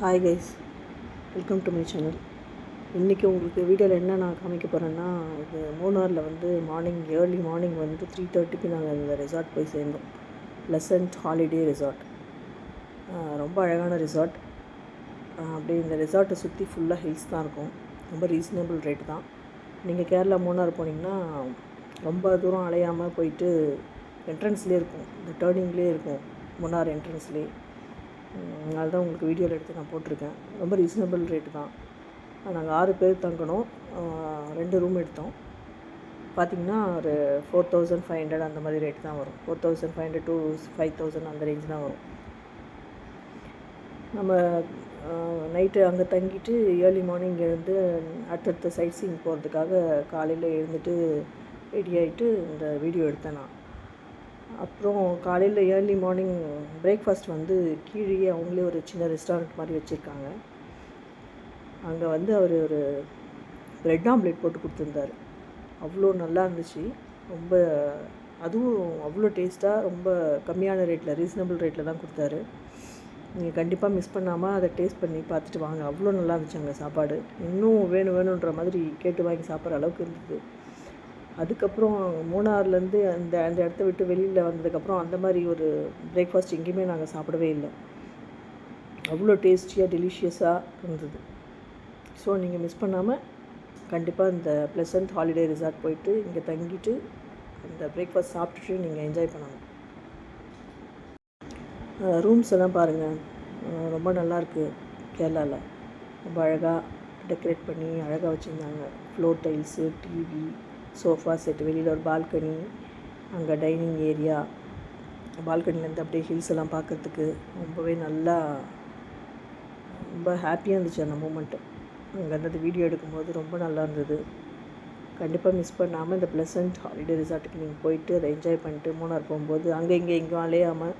Hi guys, welcome to my channel. இன்றைக்கி உங்களுக்கு வீடியோவில் என்ன நான் காமிக்க போகிறேன்னா, இது மூணாரில் வந்து ஏர்லி மார்னிங் வந்து 3:30க்கு நாங்கள் இந்த ரெசார்ட் போய் சேர்ந்தோம். Pleasant holiday resort. ரொம்ப அழகான ரெசார்ட். அப்படியே இந்த ரெசார்ட்டை சுற்றி ஃபுல்லாக ஹில்ஸ் தான் இருக்கும். ரொம்ப ரீசனபிள் ரேட் தான். நீங்கள் கேரளா மூணார் போனீங்கன்னா ரொம்ப தூரம் அலையாமல் போயிட்டு என்ட்ரன்ஸ்லேயே இருக்கும், இந்த டேர்னிங்லேயே இருக்கும் மூணார் என்ட்ரன்ஸ்லேயே. அதனால தான் உங்களுக்கு வீடியோவில் எடுத்து நான் போட்டிருக்கேன். ரொம்ப ரீசனபிள் ரேட்டு தான். நாங்கள் 6 பேர் தங்கணும். 2 ரூம் எடுத்தோம். பார்த்திங்கன்னா ஒரு 4500 அந்த மாதிரி ரேட் தான் வரும். 4500 to 5000 அந்த ரேஞ்ச் தான் வரும். நம்ம நைட்டு அங்கே தங்கிட்டு ஏர்லி மார்னிங் எழுந்து அடுத்தடுத்த சைட் சீயிங் போகிறதுக்காக காலையில் எழுந்துட்டு ரெடி ஆகிட்டு இந்த வீடியோ எடுத்தேன் நான். அப்புறம் காலையில் ஏர்லி மார்னிங் பிரேக்ஃபாஸ்ட் வந்து கீழே அவங்களே ஒரு சின்ன ரெஸ்டாரண்ட் மாதிரி வச்சுருக்காங்க. அங்கே வந்து அவர் ஒரு ப்ரெட் ஆம்லேட் போட்டு கொடுத்துருந்தார். அவ்வளோ நல்லா இருந்துச்சு. ரொம்ப அதுவும் அவ்வளோ டேஸ்ட்டாக, ரொம்ப கம்மியான ரேட்டில், ரீசனபிள் ரேட்டில் தான் கொடுத்தாரு. நீங்கள் கண்டிப்பாக மிஸ் பண்ணாமல் அதை டேஸ்ட் பண்ணி பார்த்துட்டு வாங்க. அவ்வளோ நல்லா இருந்துச்சு அங்கே சாப்பாடு. இன்னும் வேணுன்ற மாதிரி கேட்டு வாங்கி சாப்பிட்ற அளவுக்கு இருந்தது. அதுக்கப்புறம் மூணார்லேருந்து அந்த அந்த இடத்த விட்டு வெளியில் வந்ததுக்கப்புறம் அந்த மாதிரி ஒரு பிரேக்ஃபாஸ்ட் எங்கேயுமே நாங்கள் சாப்பிடவே இல்லை. அவ்வளோ டேஸ்டியாக டெலிஷியஸாக இருந்தது. ஸோ நீங்கள் மிஸ் பண்ணாமல் கண்டிப்பாக இந்த ப்ளசன்ட் ஹாலிடே ரெசார்ட் போயிட்டு இங்கே தங்கிட்டு இந்த பிரேக்ஃபாஸ்ட் சாப்பிட்டுட்டு நீங்கள் என்ஜாய் பண்ணணும். ரூம்ஸ் எல்லாம் பாருங்கள், ரொம்ப நல்லாயிருக்கு. கேரளாவில் ரொம்ப அழகாக டெக்கரேட் பண்ணி அழகாக வச்சுருந்தாங்க. Floor tiles, TV, sofa set, வெளியில் ஒரு பால்கனி, அங்கே டைனிங் ஏரியா. பால்கனிலேருந்து அப்படியே ஹில்ஸ் எல்லாம் பார்க்குறதுக்கு ரொம்பவே நல்லா, ரொம்ப ஹாப்பியாக இருந்துச்சு அந்த மூமெண்ட்டு. அங்கே அந்த வீடியோ எடுக்கும்போது ரொம்ப நல்லா இருந்தது. கண்டிப்பாக மிஸ் பண்ணாமல் இந்த ப்ளசன்ட் ஹாலிடே ரிசார்ட்டுக்கு நீங்கள் போயிட்டு அதை என்ஜாய் பண்ணிட்டு மூணார் போகும்போது அங்கே எங்கேயும் அலையாமல்,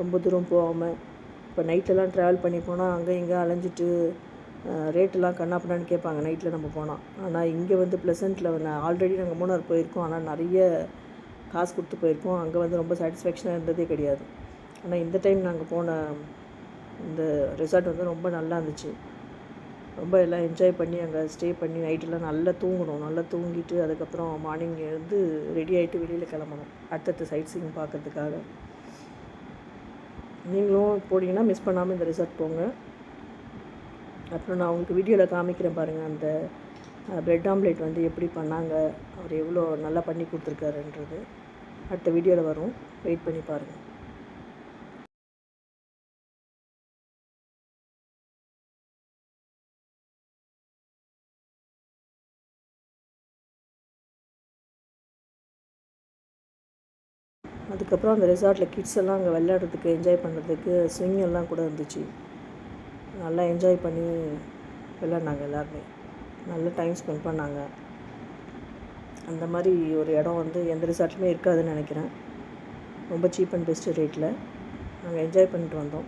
ரொம்ப தூரம் போகாமல், இப்போ நைட்டெல்லாம் ட்ராவல் பண்ணி போனால் அங்கே இங்கே அலைஞ்சிட்டு ரேட்டெல்லாம் கண்ணாப்பண்ணான்னு கேட்பாங்க நைட்டில் நம்ம போனால். ஆனால் இங்கே வந்து ப்ளசன்ட்டில் ஆல்ரெடி நாங்கள் மூணார் போயிருக்கோம். ஆனால் நிறைய காசு கொடுத்து போயிருக்கோம். அங்கே வந்து ரொம்ப சாட்டிஸ்ஃபேக்ஷனாக இருந்ததே கிடையாது. ஆனால் இந்த டைம் நாங்கள் போன இந்த ரெசார்ட் வந்து ரொம்ப நல்லா இருந்துச்சு. ரொம்ப எல்லாம் என்ஜாய் பண்ணி அங்கே ஸ்டே பண்ணி நைட்டெல்லாம் நல்லா தூங்கணும். நல்லா தூங்கிட்டு அதுக்கப்புறம் மார்னிங் எழுந்து ரெடி ஆகிட்டு வெளியில் கிளம்பணும் அடுத்தடுத்த சைட் சீயிங் பார்க்குறதுக்காக. நீங்களும் போனீங்கன்னா மிஸ் பண்ணாமல் இந்த ரெசார்ட் போங்க. அப்புறம் நான் உங்களுக்கு வீடியோவில் காமிக்கிறேன் பாருங்கள், அந்த ப்ரெட் ஆம்லேட் வந்து எப்படி பண்ணாங்க, அவர் எவ்வளோ நல்லா பண்ணி கொடுத்துருக்காருன்றது அடுத்த வீடியோவில் வரும். வெயிட் பண்ணி பாருங்கள். அதுக்கப்புறம் அந்த ரெசார்ட்டில் கிட்ஸ் எல்லாம் அங்கே விளையாடுறதுக்கு, என்ஜாய் பண்ணுறதுக்கு ஸ்விங் எல்லாம் கூட இருந்துச்சு. நல்லா என்ஜாய் பண்ணி விளையாடினாங்க எல்லாருமே. நல்ல டைம் ஸ்பெண்ட் பண்ணாங்க. அந்த மாதிரி ஒரு இடம் வந்து எந்த ரெசார்ட்லையுமே இருக்காதுன்னு நினைக்கிறேன். ரொம்ப சீப் அண்ட் பெஸ்ட்டு ரேட்டில் நாங்கள் என்ஜாய் பண்ணிட்டு வந்தோம்.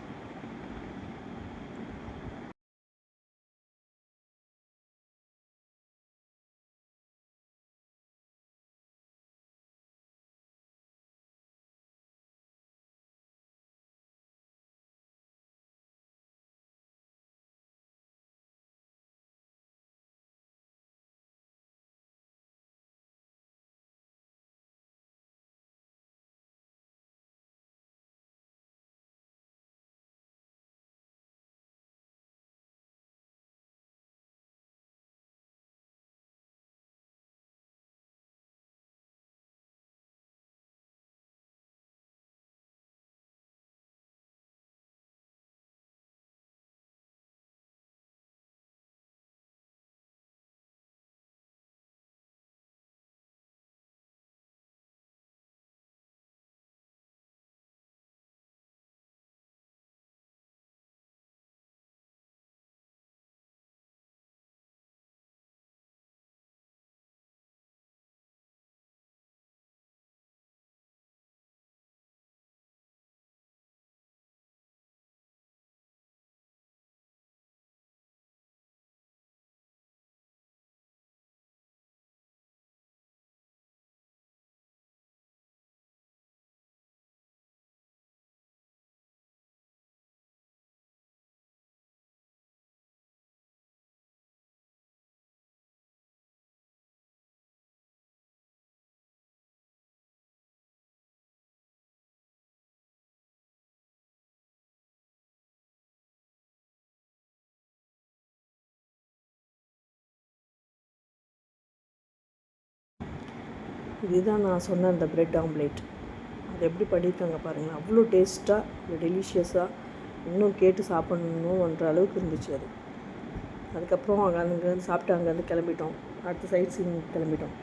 இதுதான் நான் சொன்ன அந்த பிரெட் ஆம்லேட். அது எப்படி பண்ணியிருக்காங்க பாருங்கள். அவ்வளோ டேஸ்ட்டாக டெலிஷியஸாக இன்னும் கேட்டு சாப்பிட்ணுன்ற அளவுக்கு இருந்துச்சு அது. அதுக்கப்புறம் அங்கேருந்து சாப்பிட்டு அங்கேருந்து கிளம்பிட்டோம். அடுத்த சைட் சீன் கிளம்பிட்டோம்.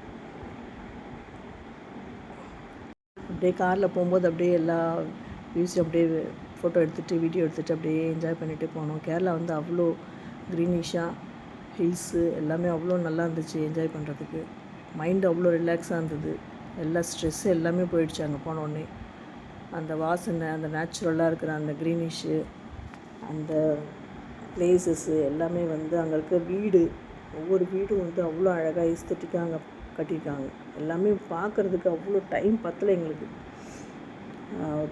அப்படியே காரில் போகும்போது அப்படியே எல்லா வியூஸையும் அப்படியே ஃபோட்டோ எடுத்துகிட்டு வீடியோ எடுத்துகிட்டு அப்படியே என்ஜாய் பண்ணிகிட்டு போனோம். கேரளா வந்து அவ்வளோ க்ரீனிஷாக ஹில்ஸு எல்லாமே அவ்வளோ நல்லா இருந்துச்சு என்ஜாய் பண்ணுறதுக்கு. மைண்டு அவ்வளோ ரிலாக்ஸாக இருந்தது. எல்லா ஸ்ட்ரெஸ்ஸு எல்லாமே போயிடுச்சு அங்கே போனோடனே. அந்த வாசனை, அந்த நேச்சுரலாக இருக்கிற அந்த க்ரீனிஷு, அந்த பிளேசஸ்ஸு எல்லாமே வந்து அங்கே இருக்க வீடு, ஒவ்வொரு வீடும் வந்து அவ்வளோ அழகாக எஸ்தட்டிக்காக அங்கே கட்டியிருக்காங்க. எல்லாமே பார்க்குறதுக்கு அவ்வளோ டைம் பத்தலை எங்களுக்கு.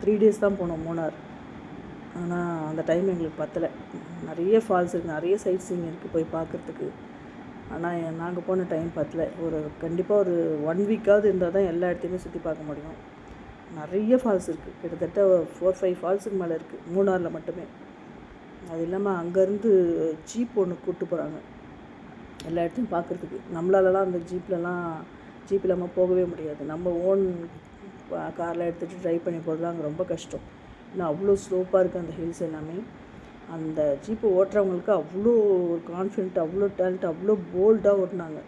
3 days தான் போனோம் மூணார். ஆனால் அந்த டைம் எங்களுக்கு பத்தலை. நிறைய ஃபால்ஸ் இருக்குது, நிறைய சைட் சீயிங் இருக்குது போய் பார்க்குறதுக்கு. ஆனால் நாங்கள் போன டைம் பத்தலை. கண்டிப்பாக ஒரு 1 வீக்காவது இருந்தால் தான் எல்லா இடத்தையுமே சுற்றி பார்க்க முடியும். நிறைய ஃபால்ஸ் இருக்குது, கிட்டத்தட்ட 4-5 ஃபால்ஸுக்கு மேலே இருக்குது மூணாரில் மட்டுமே. அது இல்லாமல் அங்கேருந்து ஜீப் ஒன்று கூப்பிட்டு போகிறாங்க எல்லா இடத்தையும் பார்க்குறதுக்கு. நம்மளாலலாம் அந்த ஜீப் இல்லாமல் போகவே முடியாது. நம்ம ஓன் காரில் எடுத்துகிட்டு ட்ரைவ் பண்ணி போகிறதுலாம் அங்கே ரொம்ப கஷ்டம். ஏன்னா அவ்வளோ ஸ்லோப்பாக இருக்குது அந்த ஹில்ஸ் எல்லாமே. அந்த ஜீப்பு ஓட்டுறவங்களுக்கு அவ்வளோ ஒரு கான்ஃபிடென்ட், அவ்வளோ டேலண்ட், அவ்வளோ போல்டாக ஓட்டினாங்க.